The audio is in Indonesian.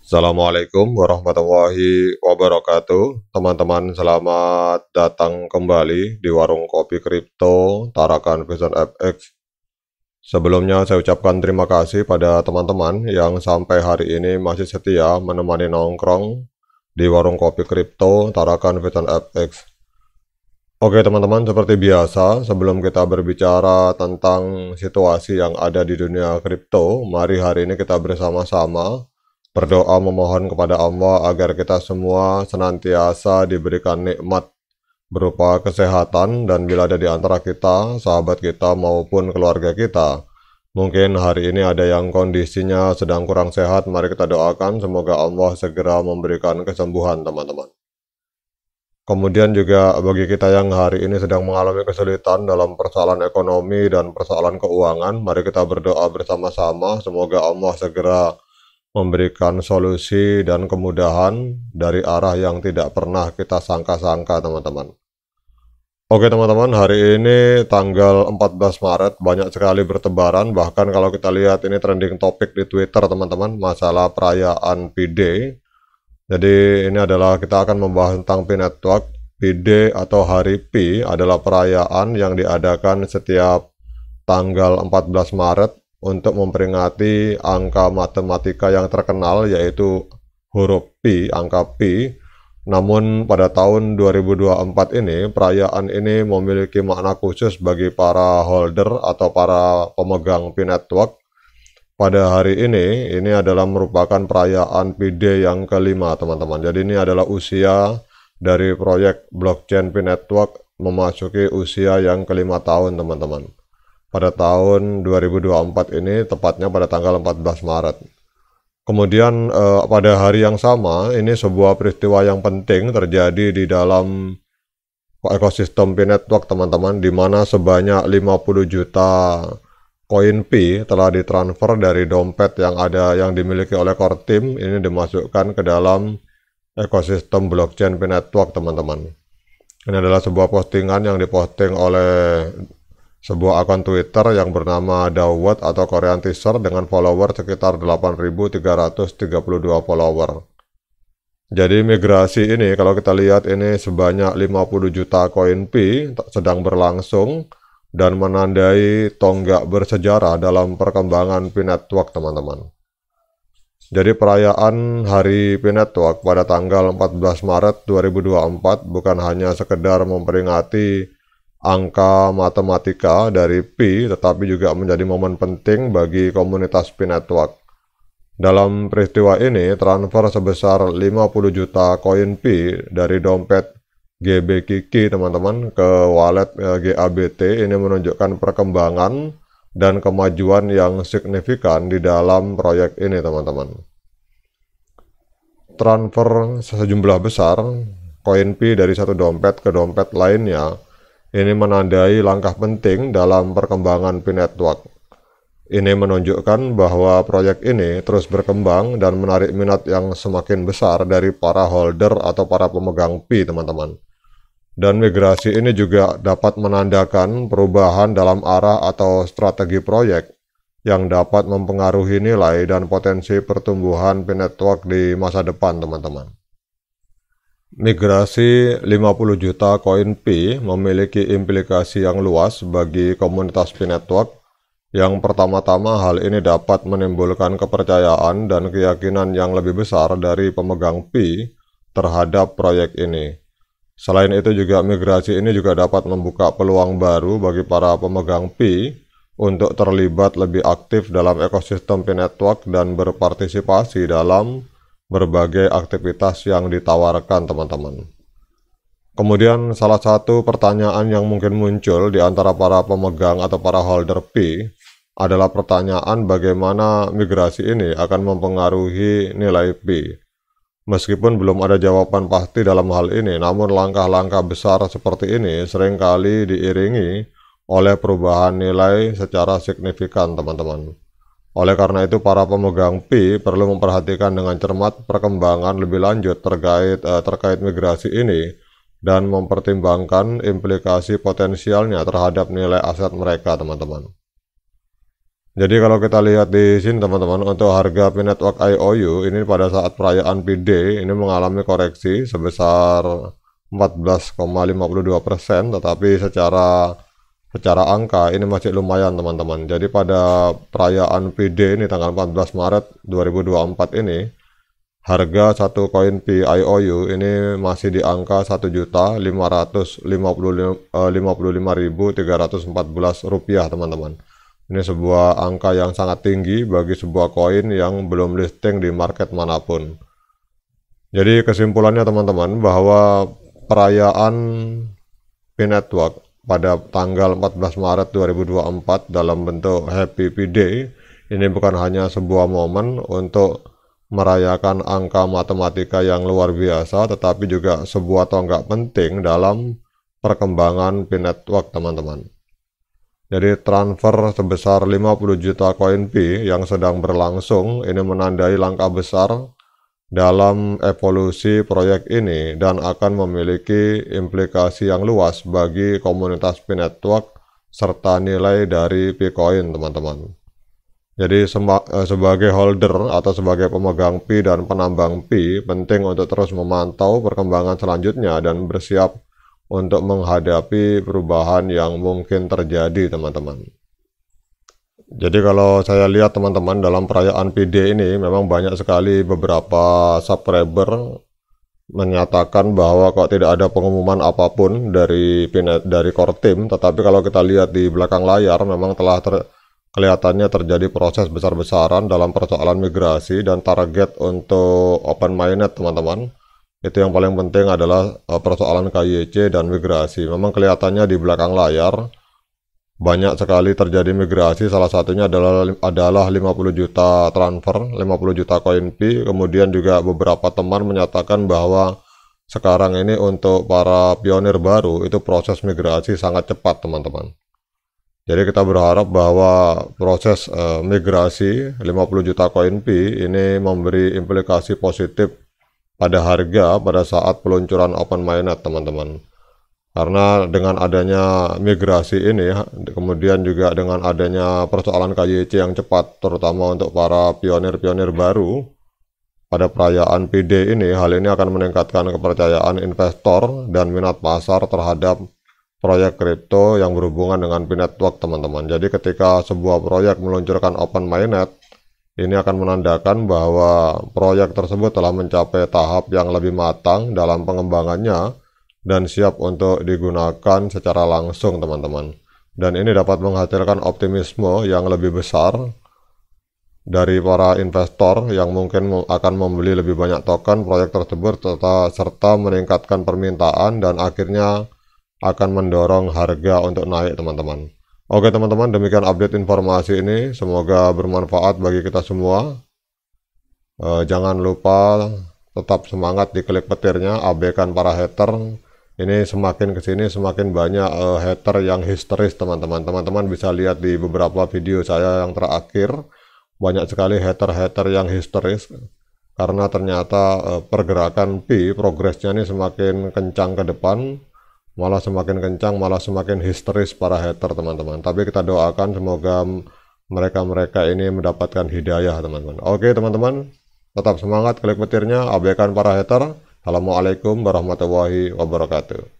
Assalamualaikum warahmatullahi wabarakatuh. Teman-teman, selamat datang kembali di warung kopi kripto Tarakan Vision FX. Sebelumnya saya ucapkan terima kasih pada teman-teman yang sampai hari ini masih setia menemani nongkrong di warung kopi kripto Tarakan Vision FX. Oke teman-teman, seperti biasa sebelum kita berbicara tentang situasi yang ada di dunia kripto, mari hari ini kita bersama-sama berdoa memohon kepada Allah agar kita semua senantiasa diberikan nikmat berupa kesehatan, dan bila ada di antara kita, sahabat kita maupun keluarga kita, mungkin hari ini ada yang kondisinya sedang kurang sehat, mari kita doakan semoga Allah segera memberikan kesembuhan teman-teman. Kemudian juga bagi kita yang hari ini sedang mengalami kesulitan dalam persoalan ekonomi dan persoalan keuangan, mari kita berdoa bersama-sama semoga Allah segera memberikan solusi dan kemudahan dari arah yang tidak pernah kita sangka-sangka teman-teman. Oke teman-teman, hari ini tanggal 14 Maret banyak sekali bertebaran, bahkan kalau kita lihat ini trending topik di Twitter teman-teman, masalah perayaan P-Day. Jadi ini adalah kita akan membahas tentang P-Network. P-Day atau Hari P adalah perayaan yang diadakan setiap tanggal 14 Maret untuk memperingati angka matematika yang terkenal yaitu huruf Pi, angka Pi. Namun pada tahun 2024 ini, perayaan ini memiliki makna khusus bagi para holder atau para pemegang P-Network. Pada hari ini adalah merupakan perayaan P-Day yang kelima teman-teman. Jadi ini adalah usia dari proyek blockchain P-Network memasuki usia yang kelima tahun teman-teman. Pada tahun 2024 ini, tepatnya pada tanggal 14 Maret. Kemudian pada hari yang sama, ini sebuah peristiwa yang penting terjadi di dalam ekosistem P-Network teman-teman, di mana sebanyak 50 juta koin P telah ditransfer dari dompet yang dimiliki oleh core team, ini dimasukkan ke dalam ekosistem blockchain P-Network teman-teman. Ini adalah sebuah postingan yang diposting oleh sebuah akun Twitter yang bernama Dawat atau Korean Teaser dengan follower sekitar 8.332 follower. Jadi migrasi ini kalau kita lihat ini sebanyak 50 juta koin P sedang berlangsung dan menandai tonggak bersejarah dalam perkembangan P-Network teman-teman. Jadi perayaan Hari P-Network pada tanggal 14 Maret 2024 bukan hanya sekedar memperingati angka matematika dari Pi, tetapi juga menjadi momen penting bagi komunitas P-Network. Dalam peristiwa ini, transfer sebesar 50 juta koin Pi dari dompet GB Kiki teman-teman ke wallet GABT ini menunjukkan perkembangan dan kemajuan yang signifikan di dalam proyek ini teman-teman. Transfer sejumlah besar koin Pi dari satu dompet ke dompet lainnya ini menandai langkah penting dalam perkembangan P-Network. Ini menunjukkan bahwa proyek ini terus berkembang dan menarik minat yang semakin besar dari para holder atau para pemegang P teman-teman. Dan migrasi ini juga dapat menandakan perubahan dalam arah atau strategi proyek yang dapat mempengaruhi nilai dan potensi pertumbuhan P-Network di masa depan teman-teman. Migrasi 50 juta koin P memiliki implikasi yang luas bagi komunitas P-Network. Yang pertama-tama, hal ini dapat menimbulkan kepercayaan dan keyakinan yang lebih besar dari pemegang P terhadap proyek ini. Selain itu juga migrasi ini juga dapat membuka peluang baru bagi para pemegang P untuk terlibat lebih aktif dalam ekosistem P-Network dan berpartisipasi dalam berbagai aktivitas yang ditawarkan teman-teman. Kemudian salah satu pertanyaan yang mungkin muncul di antara para pemegang atau para holder P adalah pertanyaan bagaimana migrasi ini akan mempengaruhi nilai P. Meskipun belum ada jawaban pasti dalam hal ini, namun langkah-langkah besar seperti ini seringkali diiringi oleh perubahan nilai secara signifikan teman-teman. Oleh karena itu, para pemegang P perlu memperhatikan dengan cermat perkembangan lebih lanjut terkait migrasi ini dan mempertimbangkan implikasi potensialnya terhadap nilai aset mereka, teman-teman. Jadi kalau kita lihat di sini teman-teman, untuk harga Pi Network IOU ini pada saat perayaan P-Day ini mengalami koreksi sebesar 14,52%, tetapi secara angka ini masih lumayan teman-teman. Jadi pada perayaan P-Day ini tanggal 14 Maret 2024 ini, harga satu koin Pi IOU ini masih di angka Rp1.555.314 teman-teman. Ini sebuah angka yang sangat tinggi bagi sebuah koin yang belum listing di market manapun. Jadi kesimpulannya teman-teman, bahwa perayaan Pi Network pada tanggal 14 Maret 2024 dalam bentuk Happy P-Day ini bukan hanya sebuah momen untuk merayakan angka matematika yang luar biasa, tetapi juga sebuah tonggak penting dalam perkembangan Pi Network teman-teman. Jadi transfer sebesar 50 juta koin Pi yang sedang berlangsung ini menandai langkah besar dalam evolusi proyek ini dan akan memiliki implikasi yang luas bagi komunitas Pi Network serta nilai dari Picoin teman-teman. Jadi sebagai holder atau sebagai pemegang Pi dan penambang Pi, penting untuk terus memantau perkembangan selanjutnya dan bersiap untuk menghadapi perubahan yang mungkin terjadi teman-teman. Jadi kalau saya lihat teman-teman, dalam perayaan P-Day ini memang banyak sekali beberapa subscriber menyatakan bahwa kok tidak ada pengumuman apapun dari core team, tetapi kalau kita lihat di belakang layar memang telah kelihatannya terjadi proses besar-besaran dalam persoalan migrasi dan target untuk open mainnet teman-teman. Itu yang paling penting adalah persoalan KYC dan migrasi. Memang kelihatannya di belakang layar banyak sekali terjadi migrasi, salah satunya adalah 50 juta transfer, 50 juta koin Pi. Kemudian juga beberapa teman menyatakan bahwa sekarang ini untuk para pionir baru itu proses migrasi sangat cepat teman-teman. Jadi kita berharap bahwa proses migrasi 50 juta koin Pi ini memberi implikasi positif pada harga pada saat peluncuran open mainnet teman-teman. Karena dengan adanya migrasi ini, kemudian juga dengan adanya persoalan KYC yang cepat, terutama untuk para pionir-pionir baru, pada perayaan P-Day ini, hal ini akan meningkatkan kepercayaan investor dan minat pasar terhadap proyek kripto yang berhubungan dengan Pi Network teman-teman. Jadi ketika sebuah proyek meluncurkan open mainnet, ini akan menandakan bahwa proyek tersebut telah mencapai tahap yang lebih matang dalam pengembangannya dan siap untuk digunakan secara langsung teman-teman. Dan ini dapat menghasilkan optimisme yang lebih besar dari para investor yang mungkin akan membeli lebih banyak token proyek tersebut serta meningkatkan permintaan dan akhirnya akan mendorong harga untuk naik teman-teman. Oke teman-teman, demikian update informasi ini, semoga bermanfaat bagi kita semua. Jangan lupa tetap semangat diklik petirnya, abaikan para hater. Ini semakin kesini semakin banyak hater yang histeris teman-teman. Teman-teman bisa lihat di beberapa video saya yang terakhir, banyak sekali hater-hater yang histeris karena ternyata pergerakan Pi progresnya ini semakin kencang ke depan. Malah semakin kencang, malah semakin histeris para hater teman-teman. Tapi kita doakan semoga mereka-mereka ini mendapatkan hidayah teman-teman. Oke teman-teman, tetap semangat, klik petirnya, abaikan para hater. Assalamualaikum warahmatullahi wabarakatuh.